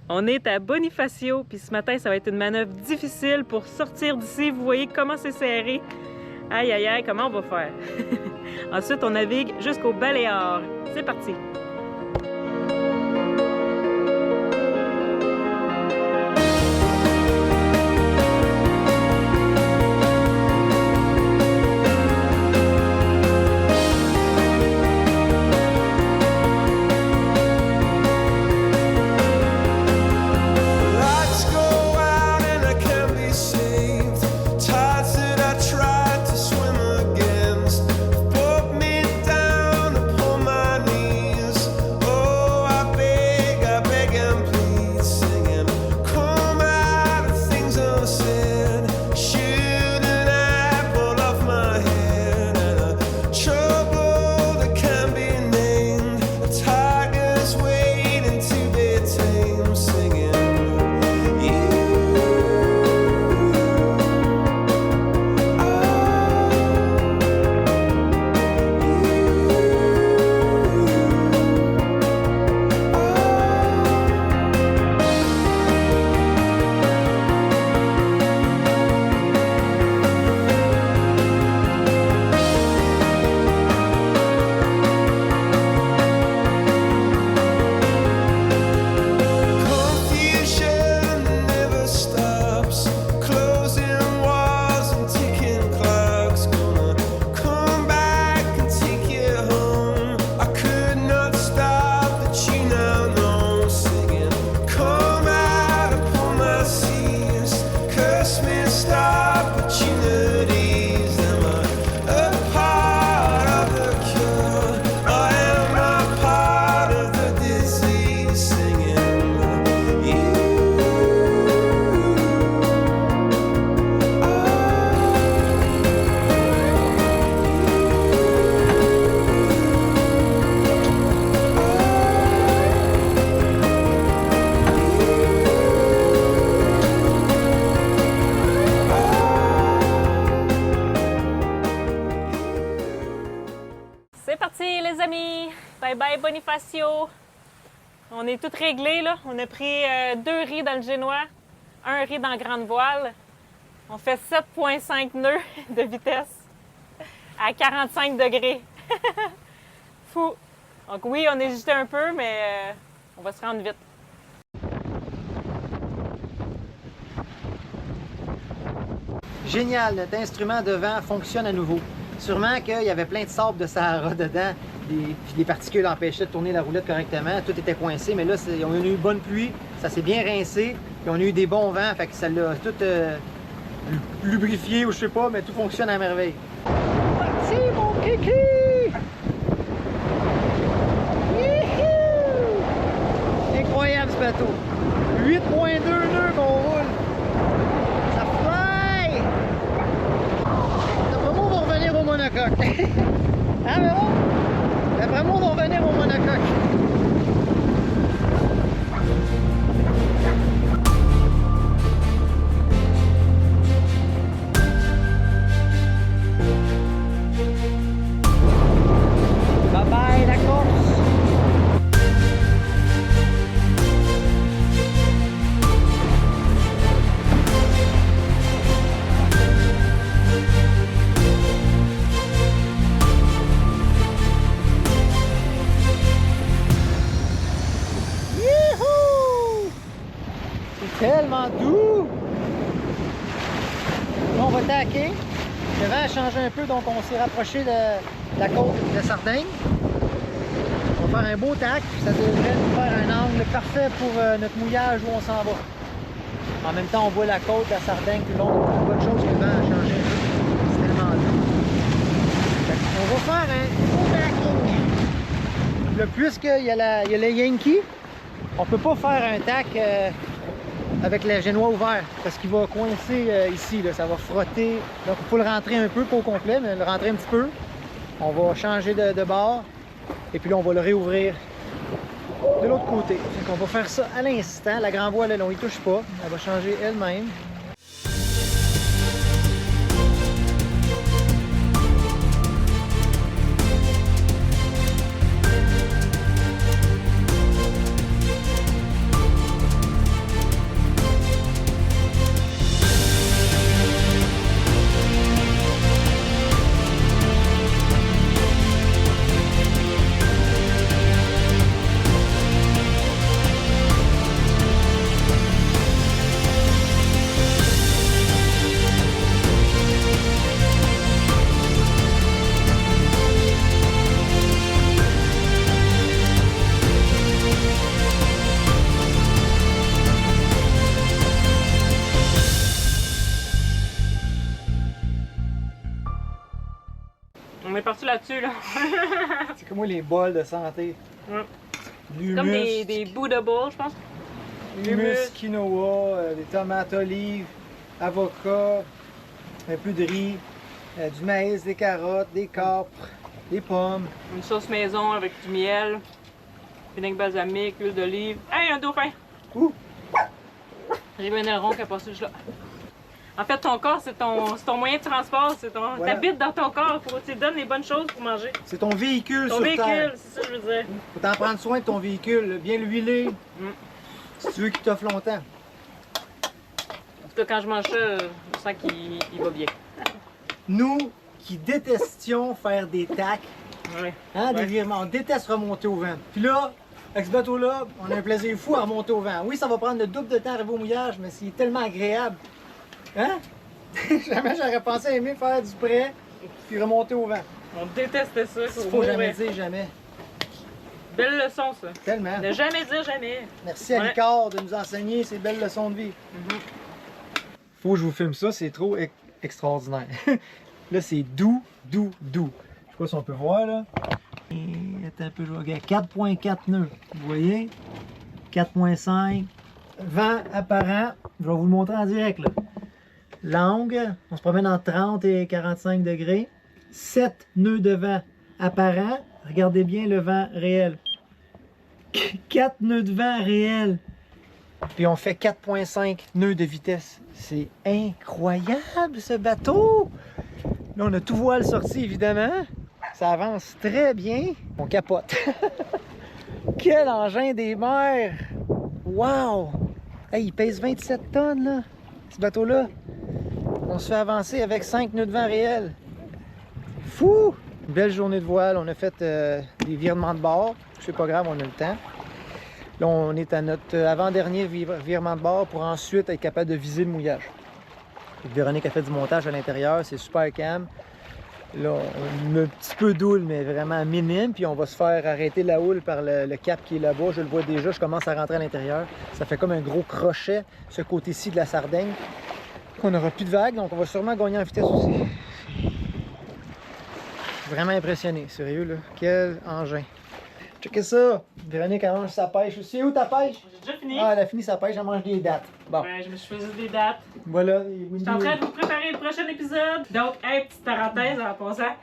On est à Bonifacio, puis ce matin, ça va être une manœuvre difficile pour sortir d'ici. Vous voyez comment c'est serré. Aïe, aïe, aïe, comment on va faire? Ensuite, on navigue jusqu'au Baléares. C'est parti! C'est parti les amis! Bye bye Bonifacio! On est tout réglé là. On a pris 2 riz dans le génois, 1 riz dans la grande voile. On fait 7,5 nœuds de vitesse à 45 degrés. Fou! Donc oui, on hésitait un peu, mais on va se rendre vite. Génial, notre instrument de vent fonctionne à nouveau. Sûrement qu'il y avait plein de sable de Sahara dedans, puis des particules empêchaient de tourner la roulette correctement. Tout était coincé, mais là, on a eu une bonne pluie, ça s'est bien rincé, puis on a eu des bons vents, fait que ça l'a tout lubrifié ou je sais pas, mais tout fonctionne à merveille. Parti, mon kiki! Incroyable ce bateau! 8,2 nœuds qu'on roule! Ça fly! D'après moi, on va revenir au monocoque. Hein, mais bon? D'après moi, on va revenir au monocoque. Bye bye la course! Tellement doux! Là, on va taquer. Le vent a changé un peu, donc on s'est rapproché de la côte de Sardaigne. On va faire un beau tac, ça devrait nous faire un angle parfait pour notre mouillage où on s'en va. En même temps, on voit la côte de la Sardaigne tout le long, donc c'est une bonne chose que le vent a changé un peu. C'est tellement doux. On va faire un beau tacking. Là, puisqu'il y a le Yankee, on peut pas faire un tac avec le génois ouvert parce qu'il va coincer ici, là, ça va frotter. Donc il faut le rentrer un peu, pas au complet, mais le rentrer un petit peu. On va changer de bord et puis là on va le réouvrir de l'autre côté. Donc on va faire ça à l'instant. La grand voile, là, on y touche pas. Elle va changer elle-même. parti là-dessus, là. C'est comme moi les bols de santé. Ouais. L'humus, Comme des Buddha Bowls, je pense. l'humus, quinoa, des tomates olives, avocats, un peu de riz, du maïs, des carottes, des capres, des pommes. Une sauce maison avec du miel, vinaigre balsamique, huile d'olive. Hey, un dauphin! Ouh! J'ai bien le rond qui a passé juste là. En fait, ton corps, c'est ton moyen de transport. Voilà. T'habites dans ton corps. Faut que tu te donnes les bonnes choses pour manger. C'est ton véhicule Ton sur véhicule, Terre. c'est ça que je veux dire. Faut t'en prendre soin de ton véhicule, bien l'huiler, si tu veux qu'il t'offre longtemps. En tout cas, quand je mange ça, je sens qu'il va bien. Nous qui détestions faire des tacs, Ouais. hein, des Ouais. virements, on déteste remonter au vent. Puis là, avec ce bateau-là, on a un plaisir fou à remonter au vent. Oui, ça va prendre le double de temps à arriver au mouillage, mais c'est tellement agréable. Hein? Jamais j'aurais pensé aimer faire du prêt puis remonter au vent. On détestait ça. Il faut jamais dire jamais. Belle leçon, ça. Tellement. Ne jamais dire jamais. Merci à Ouais. Licard de nous enseigner ces belles leçons de vie. Faut que je vous filme ça, c'est trop extraordinaire. Là, c'est doux, doux, doux. Je sais pas si on peut voir là. Et, attends un peu, je vais regarder. 4.4 nœuds. Vous voyez? 4.5. Vent apparent. Je vais vous le montrer en direct là. L'angle, on se promène entre 30 et 45 degrés. 7 nœuds de vent apparent. Regardez bien le vent réel. 4 nœuds de vent réel. Puis on fait 4.5 nœuds de vitesse. C'est incroyable ce bateau! Là, on a tout voile sorti évidemment. Ça avance très bien. On capote. Quel engin des mers! Wow! Hey, il pèse 27 tonnes là, ce bateau-là. On se fait avancer avec 5 nœuds de vent réels. Fou! Une belle journée de voile. On a fait des virements de bord. C'est pas grave, on a le temps. Là, on est à notre avant-dernier virement de bord pour ensuite être capable de viser le mouillage. Et Véronique a fait du montage à l'intérieur, c'est super calme. Là, on a un petit peu d'houle, mais vraiment minime. Puis on va se faire arrêter la houle par le cap qui est là-bas. Je le vois déjà, je commence à rentrer à l'intérieur. Ça fait comme un gros crochet, ce côté-ci de la Sardaigne. On n'aura plus de vagues, donc on va sûrement gagner en vitesse aussi. Vraiment impressionné, sérieux là. Quel engin. Checkez ça! Véronique, elle mange sa pêche aussi. Où ta pêche? J'ai déjà fini. Ah, elle a fini sa pêche, elle mange des dattes. Bon, Ouais, je me suis choisi des dates. voilà. Je suis en train de vous préparer le prochain épisode. Donc, hey, petite parenthèse en passant.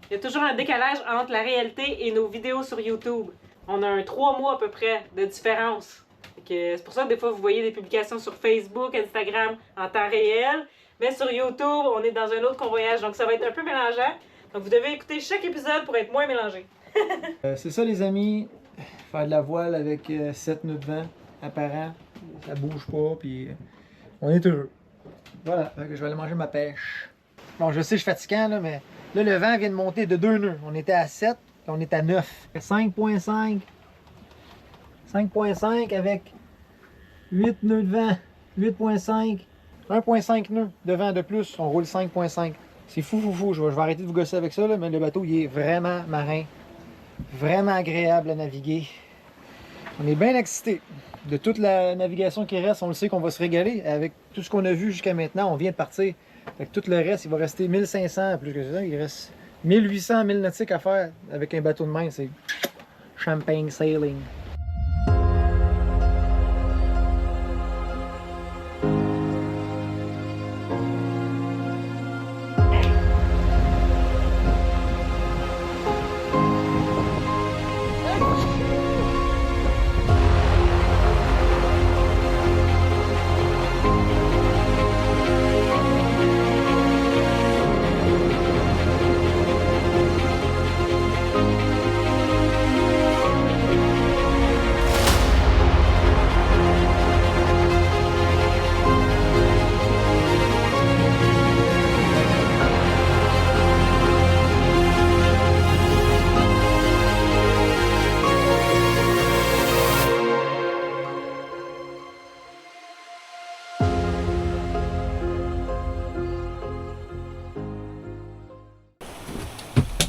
Il y a toujours un décalage entre la réalité et nos vidéos sur YouTube. On a un 3 mois à peu près de différence. C'est pour ça que des fois, vous voyez des publications sur Facebook, Instagram en temps réel. Mais sur YouTube, on est dans un autre convoyage. Donc, ça va être un peu mélangeant. Donc, vous devez écouter chaque épisode pour être moins mélangé. C'est ça les amis, faire de la voile avec 7 nœuds de vent apparent, ça bouge pas, puis on est heureux. Voilà, fait que je vais aller manger ma pêche. Bon, je sais, je suis fatigant, là, mais là, le vent vient de monter de 2 nœuds. On était à 7, là, on est à 9. 5.5. 5.5 avec 8 nœuds de vent. 8.5. 1.5 nœuds de vent de plus, on roule 5.5. C'est fou, fou, fou. Je vais arrêter de vous gosser avec ça, là, mais le bateau, il est vraiment marin. Vraiment agréable à naviguer. On est bien excités. De toute la navigation qui reste, on le sait qu'on va se régaler. Avec tout ce qu'on a vu jusqu'à maintenant, on vient de partir. Fait que tout le reste, il va rester 1500, plus que ça. Il reste 1800 milles nautiques à faire avec un bateau de main. C'est champagne sailing.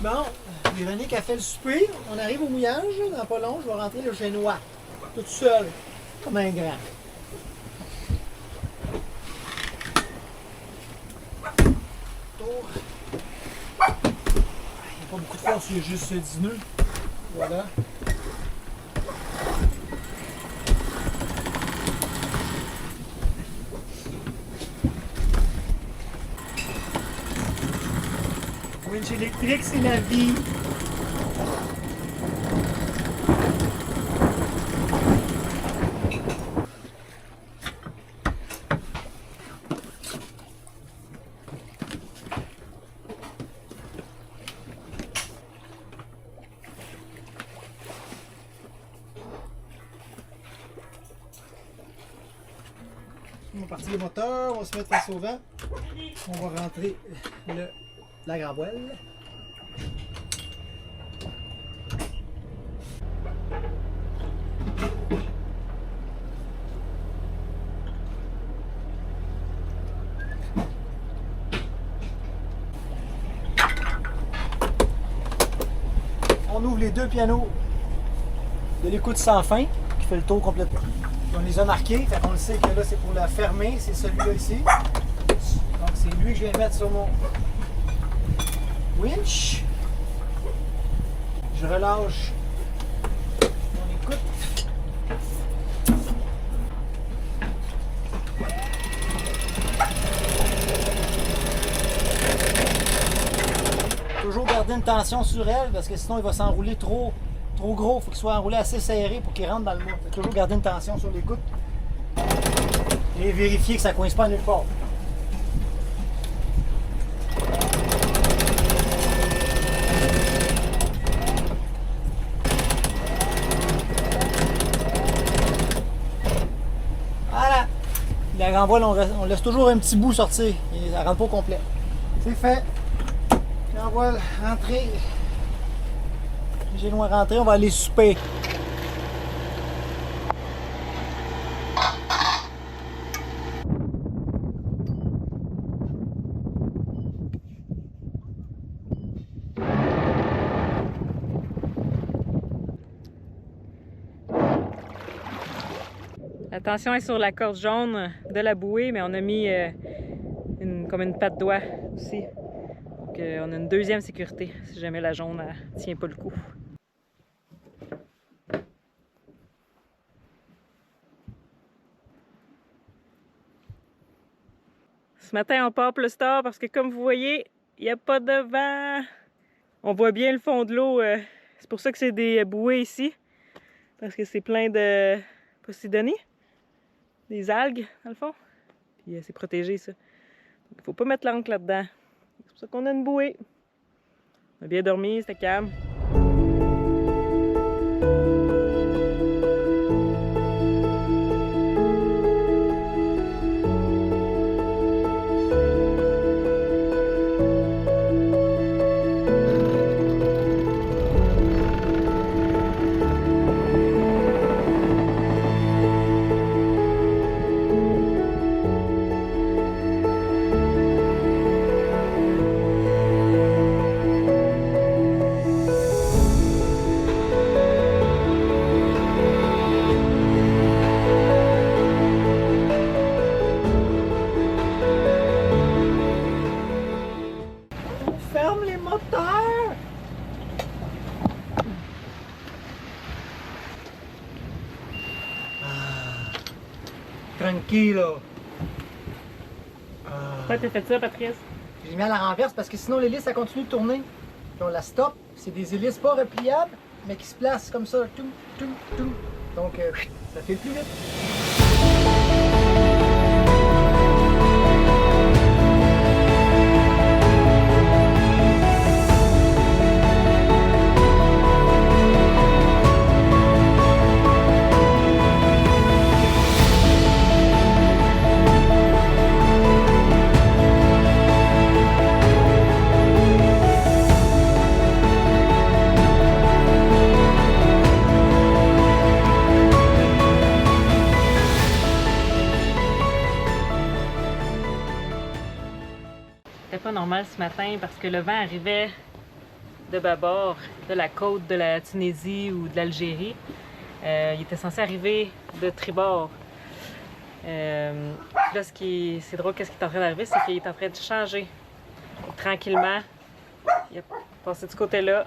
Bon, Véronique a fait le souper. On arrive au mouillage, là, dans pas long, je vais rentrer le génois. Toute seule, comme un grand. Tour. Il n'y a pas beaucoup de force, il y a juste 10 nœuds. Voilà. Winch électrique, c'est la vie. On va partir le moteur, on va se mettre face au vent. On va rentrer la grand voile. On ouvre les deux pianos de l'écoute sans fin qui fait le tour complètement. On les a marqués, fait qu'on le sait que là c'est pour la fermer, c'est celui-là ici. Donc c'est lui que je vais mettre sur mon winch. Je relâche mon écoute. Toujours garder une tension sur elle parce que sinon il va s'enrouler trop gros. Il faut qu'il soit enroulé assez serré pour qu'il rentre dans le moule. Toujours garder une tension sur l'écoute et vérifier que ça ne coince pas nulle part. Voilà! La grand voile, on laisse toujours un petit bout sortir. Et ça ne rentre pas au complet. C'est fait. Grand voile rentré. J'ai loin rentré, on va aller souper. La tension est sur la corde jaune de la bouée, mais on a mis comme une patte d'oie aussi. Donc on a une deuxième sécurité si jamais la jaune ne tient pas le coup. Ce matin, on part plus tard parce que comme vous voyez, il n'y a pas de vent. On voit bien le fond de l'eau. C'est pour ça que c'est des bouées ici. Parce que c'est plein de Posidonie. Des algues, dans le fond. Puis c'est protégé, ça. Donc, il ne faut pas mettre l'ancre là-dedans. C'est pour ça qu'on a une bouée. On a bien dormi, c'était calme. Ferme les moteurs! Tranquillo! Pourquoi t'as fait ça, Patrice? J'ai mis à la renverse parce que sinon l'hélice ça continue de tourner. Puis on la stoppe. C'est des hélices pas repliables, mais qui se placent comme ça. Tout, tout, tout. Donc ça fait plus vite. C'était pas normal ce matin parce que le vent arrivait de bâbord, de la côte de la Tunisie ou de l'Algérie. Il était censé arriver de tribord. Là, c'est drôle, qu'est-ce qui est en train d'arriver, c'est qu'il est en train de changer. Tranquillement, il Passer du côté-là,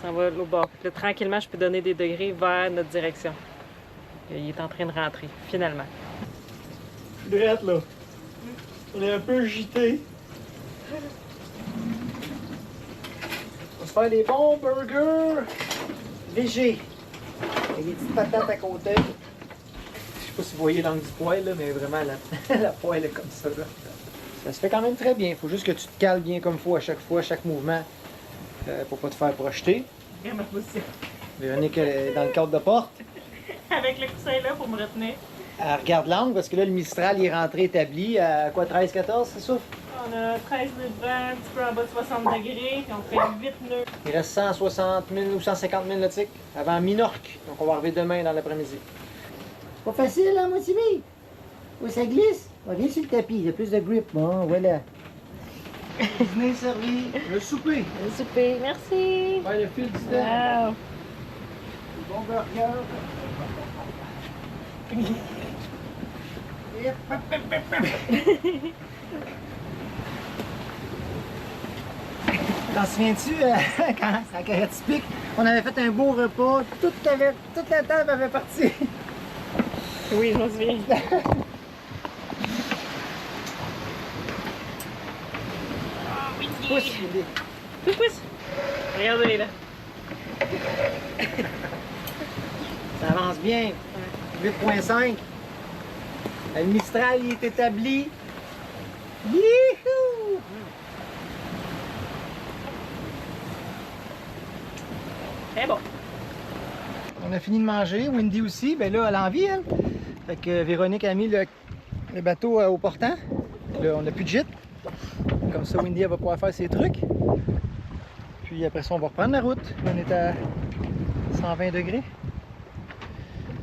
ça va l'autre bord. Puis là, tranquillement, je peux donner des degrés vers notre direction. Il est en train de rentrer, finalement. Drette, là. On est un peu gité. On va se faire des bons burgers légers. Avec des petites patates à côté. Je sais pas si vous voyez l'angle du poêle, là, mais vraiment, la poêle est comme ça, là. Ça se fait quand même très bien. Il faut juste que tu te cales bien comme il faut à chaque fois, à chaque mouvement, pour pas te faire projeter. Regarde ma position. Véronique est dans le cadre de porte. Avec le coussin là pour me retenir. Elle regarde l'angle parce que là, le Mistral il est rentré établi à quoi, 13-14, c'est ça? On a 13 nœuds de vent, un petit peu en bas de 60 degrés, puis on fait 8 nœuds. Il reste 160 000 ou 150 000 nautiques avant Minorque. Donc on va arriver demain dans l'après-midi. Pas facile, hein, Motivé? Où ça glisse? On vient sur le tapis, il y a plus de grip. Bon, voilà. Venez servir le souper. Le souper, merci. Ouais, le fil du temps. Wow. Bon burger. T'en souviens-tu, quand la carrette typique, on avait fait un beau repas, toute la table avait parti. Oui, je m'en souviens. Pousse, bébé. Pousse. Regardez là. Ça avance bien. 8.5. Le Mistral il est établi. Youhou! Très bon. On a fini de manger. Wendy aussi. Ben là, elle a envie, elle. Fait que Véronique a mis le bateau au portant. Là, on n'a plus de gîte. Comme ça, Wendy elle va pouvoir faire ses trucs. Puis après ça, on va reprendre la route. On est à 120 degrés.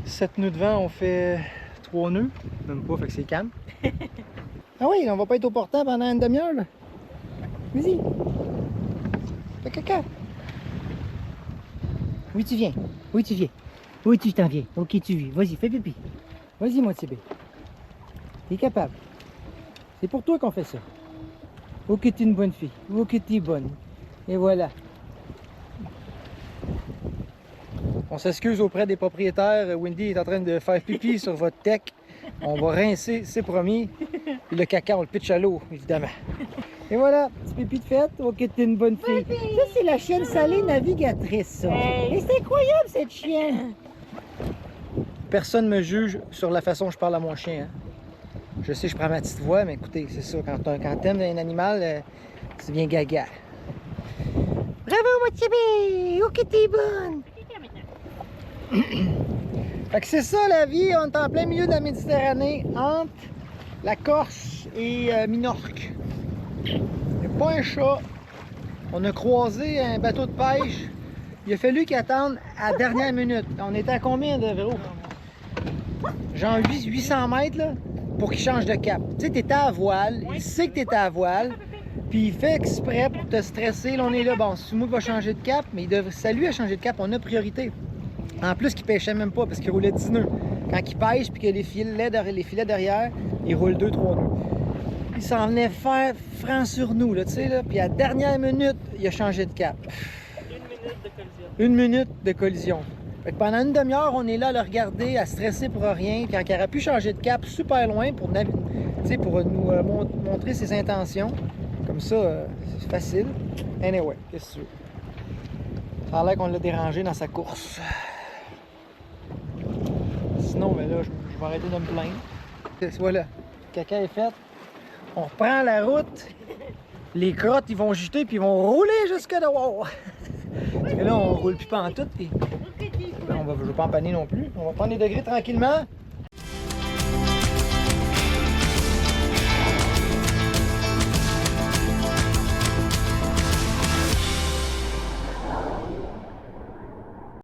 7 nœuds de vent, on fait 3 nœuds. Même pas, fait que c'est calme. Ah oui, on va pas être au portant pendant une demi-heure, là. Vas-y. Fais caca. Oui, tu viens. Oui, tu viens. Oui, tu t'en viens. Ok, tu viens. Vas-y, fais pipi. Vas-y, mon petit bébé. T'es capable. C'est pour toi qu'on fait ça. Ok, t'es une bonne fille. Ok, t'es bonne. Et voilà. On s'excuse auprès des propriétaires. Wendy est en train de faire pipi sur votre deck. On va rincer, c'est promis. Puis le caca, on le pitch à l'eau, évidemment. Et voilà, petit pipi de fête. Ok, t'es une bonne fille. Ça, c'est la chienne salée navigatrice, ça. Hey. Et c'est incroyable, cette chienne. Personne me juge sur la façon dont je parle à mon chien. Hein. Je sais, je prends ma petite voix, mais écoutez, c'est ça. Quand t'aimes un animal, tu deviens gaga. Bravo, mon petit bébé! Ok, t'es bonne! Fait que c'est ça la vie, on est en plein milieu de la Méditerranée, entre la Corse et Minorque. Il n'y a pas un chat. On a croisé un bateau de pêche. Il a fallu qu'il attende à la dernière minute. On était à combien de vélo? Genre 800 mètres là, pour qu'il change de cap. Tu sais, t'étais à voile, il sait que t'étais à voile, puis il fait exprès pour te stresser. Là, on est là, bon, c'est moi qui va changer de cap, mais c'est lui à changer de cap, on a priorité. En plus, qu'il pêchait même pas parce qu'il roulait 10 nœuds. Quand il pêche puis que les filets derrière, il roule 2-3 nœuds. Il s'en venait faire franc sur nous, là, tu sais, là. Puis à la dernière minute, il a changé de cap. 1 minute de collision. 1 minute de collision. Fait que pendant une demi-heure, on est là à le regarder, à stresser pour rien. Quand il aurait pu changer de cap super loin pour nous montrer ses intentions. Comme ça, c'est facile. Anyway, qu'est-ce que tu veux? Ça a l'air qu'on l'a dérangé dans sa course. Sinon, ben là, je vais arrêter de me plaindre. Voilà, le caca est fait. On reprend la route. Les crottes, ils vont jeter puis ils vont rouler jusque dehors. Parce que là, on roule plus pantoute. Puis... je ne vais pas empanner non plus. On va prendre les degrés tranquillement.